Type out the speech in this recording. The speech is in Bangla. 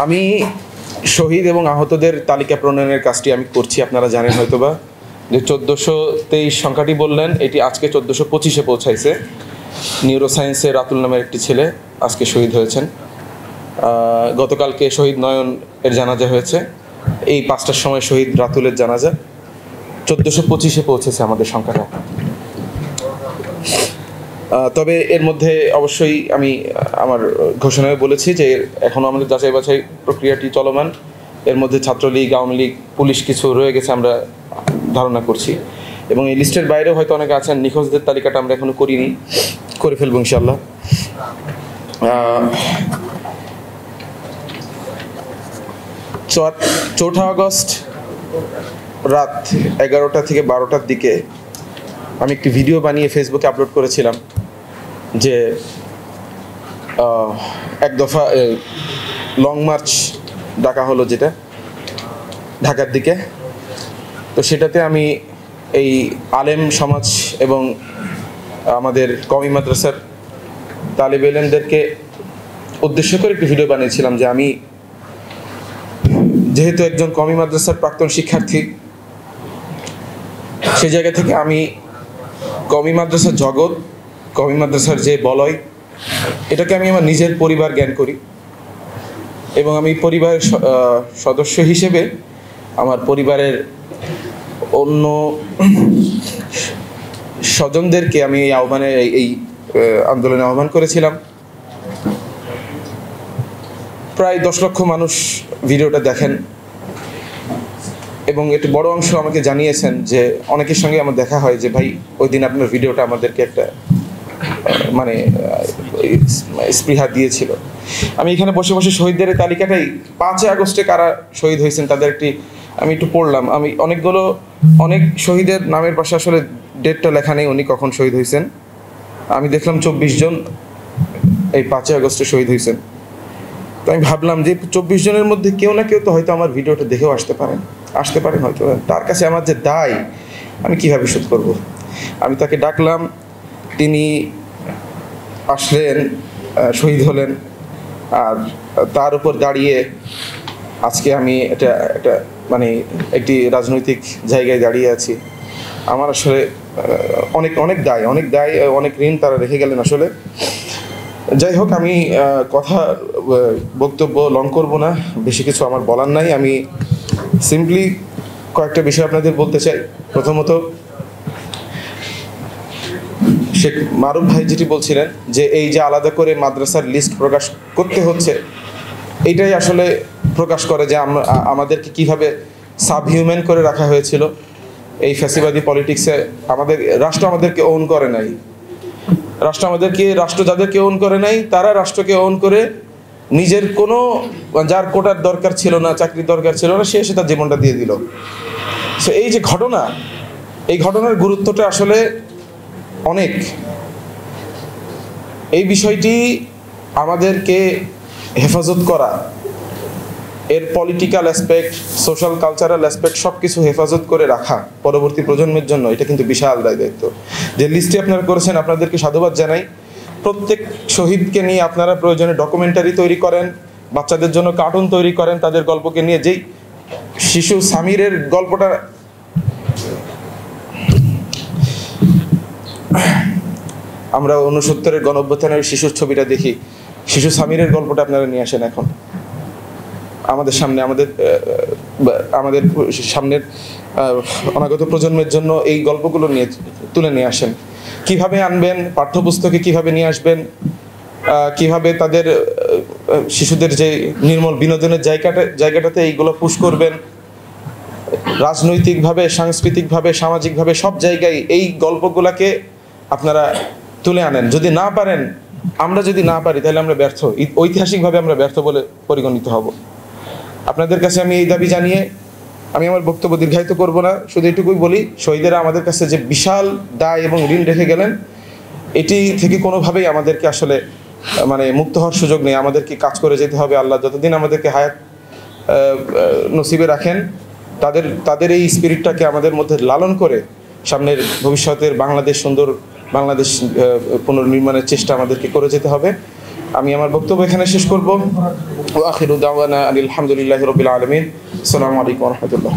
আমি শহীদ এবং আহতদের তালিকা প্রণয়নের কাজটি আমি করছি। আপনারা জানেন হয়তোবা যে 1423 সংখ্যাটি বললেন, এটি আজকে 1425-এ পৌঁছাইছে। নিউরোসায়েন্সের রাতুল নামের একটি ছেলে আজকে শহীদ হয়েছেন। গতকালকে শহীদ নয়ন এর জানাজা হয়েছে। এই 5টার সময় শহীদ রাতুলের জানাজা। 1425-এ পৌঁছেছে আমাদের সংখ্যাটা। তবে এর মধ্যে অবশ্যই আমি আমার ঘোষণায় বলেছি যে এখনও আমাদের যাচাই বাছাই প্রক্রিয়াটি চলমান। এর মধ্যে ছাত্রলীগ, আওয়ামী লীগ, পুলিশ কিছু রয়ে গেছে আমরা ধারণা করছি, এবং এই লিস্টের বাইরেও হয়তো অনেকে আছেন। নিখোঁজদের তালিকাটা আমরা এখনও করিনি, করে ফেলবো ইনশাল্লাহ। 4 আগস্ট রাত 11টা থেকে 12টার দিকে আমি একটি ভিডিও বানিয়ে ফেসবুকে আপলোড করেছিলাম যে এক দফা লং মার্চ ডাকা হলো যেটা ঢাকার দিকে। তো সেটাতে আমি এই আলেম সমাজ এবং আমাদের কওমি মাদ্রাসার তালিবে ইলমদেরকে উদ্দেশ্য করে একটি ভিডিও বানিয়েছিলাম যে আমি যেহেতু একজন কওমি মাদ্রাসার প্রাক্তন শিক্ষার্থী, সেই জায়গা থেকে আমি কওমি মাদ্রাসার জগৎ, কওমি মাদ্রাসার যে বলয়, এটাকে আমি আমার নিজের পরিবার জ্ঞান করি, এবং আমি পরিবারের সদস্য হিসেবে আমার পরিবারের অন্য স্বজনদেরকে আমি এই এই আন্দোলনে আহ্বান করেছিলাম। প্রায় 10 লক্ষ মানুষ ভিডিওটা দেখেন, এবং একটি বড় অংশ আমাকে জানিয়েছেন যে অনেকের সঙ্গে আমার দেখা হয় যে ভাই ওই দিন আপনার ভিডিওটা আমাদেরকে একটা মানে স্পৃহা দিয়েছিল। আমি এখানে বসে বসে শহীদদের তালিকাটাই 5 আগস্টে কারা শহীদ হয়েছেন তাদের আমি একটু পড়লাম। আমি অনেক শহীদের নামের পাশে আসলে ডেটটা লেখা নেই উনি কখন শহীদ হয়েছেন। আমি দেখলাম 24 জন এই 5 আগস্টে শহীদ হয়েছেন। তো আমি ভাবলাম যে 24 জনের মধ্যে কেউ না কেউ তো হয়তো আমার ভিডিওটা দেখেও আসতে পারেন হয়তো। তার কাছে আমার যে দায় আমি কিভাবে শোধ করব। আমি তাকে ডাকলাম, তিনি আসলেন, শহীদ হলেন। আর তার উপর দাঁড়িয়ে আজকে আমি এটা মানে একটি রাজনৈতিক জায়গায় দাঁড়িয়ে আছি। আমার আসলে অনেক দায়, অনেক ঋণ তারা রেখে গেলেন আসলে। যাই হোক, আমি বক্তব্য লং করব না, বেশি কিছু আমার বলার নাই। আমি সিম্পলি কয়েকটা বিষয় আপনাদের বলতে চাই। প্রথমত, শেখ মারুফ ভাই যেটি বলছিলেন যে এই যে আলাদা করে মাদ্রাসার লিস্ট প্রকাশ করতে হচ্ছে, এইটাই আসলে প্রকাশ করে যে আমাদেরকে কিভাবে সাবহিউম্যান করে রাখা হয়েছিল এই ফ্যাসিবাদী পলিটিক্সে। রাষ্ট্র আমাদেরকে ওন করে নাই। রাষ্ট্র যাদেরকে ওন করে নাই তারা রাষ্ট্রকে ওন করে নিজের কোনো যার কোটার দরকার ছিল না, চাকরির দরকার ছিল না, সে তার জীবনটা দিয়ে দিল। সো এই যে ঘটনা, এই ঘটনার গুরুত্বটা আসলে অনেক। এই বিষয়টি আমাদেরকে হেফাজত করা, এর political aspect, social cultural aspect সব কিছু হেফাজত করে রাখা পরবর্তী প্রজন্মের জন্য, এটা কিন্তু বিশাল দায়িত্ব। যে লিস্টটি আপনারা করেছেন, আপনাদেরকে সাধুবাদ জানাই। প্রত্যেক শহীদকে নিয়ে আপনারা প্রয়োজনে ডকুমেন্টারি তৈরি করেন, বাচ্চাদের জন্য কার্টুন তৈরি করেন তাদের গল্পকে নিয়ে। যেই শিশু সামিরের গল্পটা আমরা 69-এর গণঅভ্যুত্থানের শিশুর ছবিটা দেখি, শিশু সামিরের গল্পটা আপনারা নিয়ে আসেন এখন আমাদের সামনের অনাগত প্রজন্মের জন্য। এই গল্পগুলো তুলে নিয়ে আসেন। কিভাবে আনবেন, পাঠ্যপুস্তকে কিভাবে নিয়ে আসবেন, কিভাবে তাদের শিশুদের যে নির্মল বিনোদনের জায়গাটাতে এইগুলো পুশ করবেন। রাজনৈতিকভাবে, সাংস্কৃতিকভাবে, সামাজিকভাবে সব জায়গায় এই গল্পগুলোকে আপনারা তুলে আনেন। যদি না পারেন, আমরা যদি না পারি, তাহলে আমরা ব্যর্থ, ঐতিহাসিকভাবে আমরা ব্যর্থ বলে পরিগণিত হব। আপনাদের কাছে আমি এই দাবি জানিয়ে আমি আমার বক্তব্য দীর্ঘায়িত করব না, শুধু এটুকুই বলি, শহীদেরা আমাদের কাছে যে বিশাল দায় এবং ঋণ রেখে গেলেন, এটি থেকে কোনোভাবেই আমাদেরকে আসলে মুক্ত হওয়ার সুযোগ নেই। আমাদেরকে কাজ করে যেতে হবে। আল্লাহ যতদিন আমাদেরকে হায়াত নসিবে রাখেন, তাদের এই স্পিরিটটাকে আমাদের মধ্যে লালন করে সামনের ভবিষ্যতের সুন্দর বাংলাদেশ পুনর্নির্মাণের চেষ্টা আমাদেরকে করে যেতে হবে। আমি আমার বক্তব্য এখানে শেষ করব। ওয়া আখিরু দাওয়ানা আলহামদুলিল্লাহি রাব্বিল আলামিন। আসসালামু আলাইকুম ওয়া রাহমাতুল্লাহ।